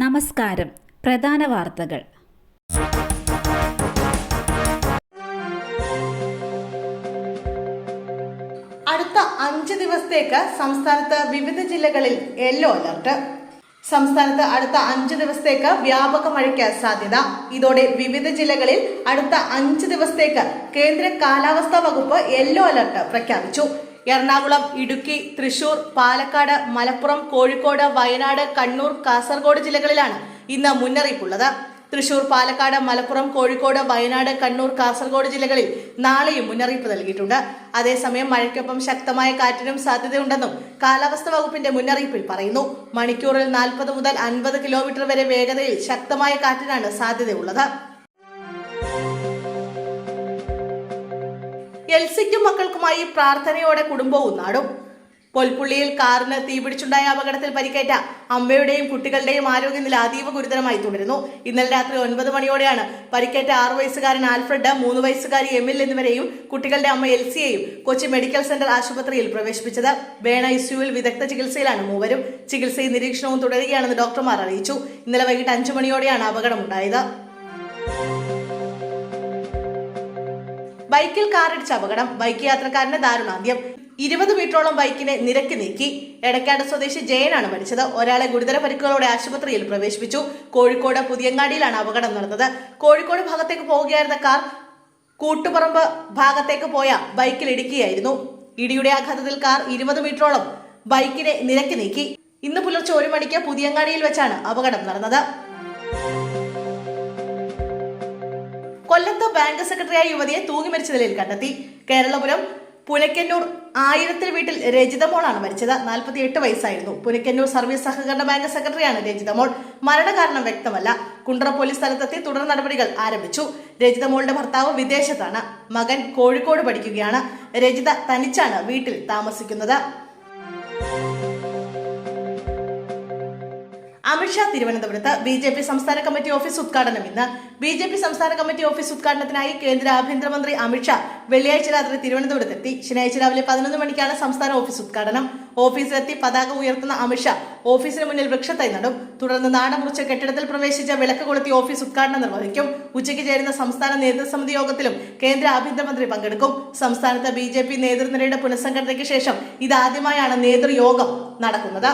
നമസ്കാരം. പ്രധാന വാർത്തകൾ. അടുത്ത 5 ദിവസത്തേക്ക് സംസ്ഥാനത്ത് വിവിധ ജില്ലകളിൽ യെല്ലോ അലർട്ട്. സംസ്ഥാനത്ത് അടുത്ത 5 ദിവസത്തേക്ക് വ്യാപക മഴയ്ക്ക് സാധ്യത. ഇതോടെ വിവിധ ജില്ലകളിൽ അടുത്ത 5 ദിവസത്തേക്ക് കേന്ദ്ര കാലാവസ്ഥാ വകുപ്പ് യെല്ലോ അലർട്ട് പ്രഖ്യാപിച്ചു. എറണാകുളം, ഇടുക്കി, തൃശൂർ, പാലക്കാട്, മലപ്പുറം, കോഴിക്കോട്, വയനാട്, കണ്ണൂർ, കാസർഗോഡ് ജില്ലകളിലാണ് ഇന്ന് മുന്നറിയിപ്പുള്ളത്. തൃശൂർ, പാലക്കാട്, മലപ്പുറം, കോഴിക്കോട്, വയനാട്, കണ്ണൂർ, കാസർഗോഡ് ജില്ലകളിൽ നാളെയും മുന്നറിയിപ്പ് നൽകിയിട്ടുണ്ട്. അതേസമയം മഴയ്ക്കൊപ്പം ശക്തമായ കാറ്റിനും സാധ്യതയുണ്ടെന്നും കാലാവസ്ഥാ വകുപ്പിന്റെ മുന്നറിയിപ്പിൽ പറയുന്നു. മണിക്കൂറിൽ 40 മുതൽ 50 കിലോമീറ്റർ വരെ വേഗതയിൽ ശക്തമായ കാറ്റിനാണ് സാധ്യതയുള്ളത്. എൽസിക്കും മക്കൾക്കുമായി പ്രാർത്ഥനയോടെ കുടുംബവും നാടും. പൊൽപ്പുള്ളിയിൽ കാറിന് തീപിടിച്ചുണ്ടായ അപകടത്തിൽ പരിക്കേറ്റ അമ്മയുടെയും കുട്ടികളുടെയും ആരോഗ്യനില അതീവ ഗുരുതരമായി തുടരുന്നു. ഇന്നലെ രാത്രി 9 മണിയോടെയാണ് പരിക്കേറ്റ 6 വയസ്സുകാരൻ ആൽഫ്രഡ്, 3 വയസ്സുകാരി എമിൽ എന്നിവരെയും കുട്ടികളുടെ അമ്മ എൽസിയെയും കൊച്ചി മെഡിക്കൽ സെന്റർ ആശുപത്രിയിൽ പ്രവേശിപ്പിച്ചത്. വേണ ഐസിയുവിൽ വിദഗ്ധ ചികിത്സയിലാണ് മൂവരും. ചികിത്സയും നിരീക്ഷണവും തുടരുകയാണെന്ന് ഡോക്ടർമാർ അറിയിച്ചു. ഇന്നലെ വൈകിട്ട് 5 മണിയോടെയാണ് അപകടമുണ്ടായത്. ബൈക്കിൽ കാറിടിച്ച അപകടം. ബൈക്ക് യാത്രക്കാരന്റെ ദാരുണാന്ത്യം. 20 മീറ്ററോളം ബൈക്കിനെ നിരക്കി നീക്കി. എടക്കാട് സ്വദേശി ജയനാണ് മരിച്ചത്. ഒരാളെ ഗുരുതര പരിക്കുകളോടെ ആശുപത്രിയിൽ പ്രവേശിപ്പിച്ചു. കോഴിക്കോട് പുതിയങ്ങാടിയിലാണ് അപകടം നടന്നത്. കോഴിക്കോട് ഭാഗത്തേക്ക് പോവുകയായിരുന്ന കാർ കൂട്ടുപറമ്പ് ഭാഗത്തേക്ക് പോയ ബൈക്കിൽ ഇടിക്കുകയായിരുന്നു. ഇടിയുടെ ആഘാതത്തിൽ കാർ 20 മീറ്ററോളം ബൈക്കിനെ നിരക്കി നീക്കി. ഇന്ന് പുലർച്ചെ 1 മണിക്ക് പുതിയങ്ങാടിയിൽ വെച്ചാണ് അപകടം നടന്നത്. കൊല്ലത്ത് ബാങ്ക് സെക്രട്ടറിയായ യുവതിയെ തൂങ്ങി മരിച്ച നിലയിൽ കണ്ടെത്തി. കേരളപുരം പുനക്കന്നൂർ 1000 വീട്ടിൽ രജിതമോളാണ് മരിച്ചത്. 48 വയസ്സായിരുന്നു. പുനക്കന്നൂർ സർവീസ് സഹകരണ ബാങ്ക് സെക്രട്ടറിയാണ് രജിതമോൾ. മരണകാരണം വ്യക്തമല്ല. കുണ്ട്ര പോലീസ് സ്ഥലത്തെത്തി തുടർ നടപടികൾ ആരംഭിച്ചു. രജിതമോളുടെ ഭർത്താവ് വിദേശത്താണ്. മകൻ കോഴിക്കോട് പഠിക്കുകയാണ്. രജിത തനിച്ചാണ് വീട്ടിൽ താമസിക്കുന്നത്. അമിത്ഷാ തിരുവനന്തപുരത്ത്. BJP സംസ്ഥാന കമ്മിറ്റി ഓഫീസ് ഉദ്ഘാടനം ഇന്ന്. BJP സംസ്ഥാന കമ്മിറ്റി ഓഫീസ് ഉദ്ഘാടനത്തിനായി കേന്ദ്ര ആഭ്യന്തരമന്ത്രി അമിത്ഷാ വെള്ളിയാഴ്ച രാത്രി തിരുവനന്തപുരത്തെത്തി. ശനിയാഴ്ച രാവിലെ 11 മണിക്കാണ് സംസ്ഥാന ഓഫീസ് ഉദ്ഘാടനം. ഓഫീസിലെത്തി പതാക ഉയർത്തുന്ന അമിത്ഷാ ഓഫീസിന് മുന്നിൽ വൃക്ഷത്തൈ നടും. തുടർന്ന് നാടമുറിച്ച് കെട്ടിടത്തിൽ പ്രവേശിച്ച് വിളക്ക് കൊളുത്തി ഓഫീസ് ഉദ്ഘാടനം നിർവഹിക്കും. ഉച്ചയ്ക്ക് ചേരുന്ന സംസ്ഥാന നേതൃസമിതി യോഗത്തിലും കേന്ദ്ര ആഭ്യന്തരമന്ത്രി പങ്കെടുക്കും. സംസ്ഥാനത്ത് BJP നേതൃനിരയുടെ പുനഃസംഘടനയ്ക്ക് ശേഷം ഇതാദ്യമായാണ് നേതൃയോഗം നടക്കുന്നത്.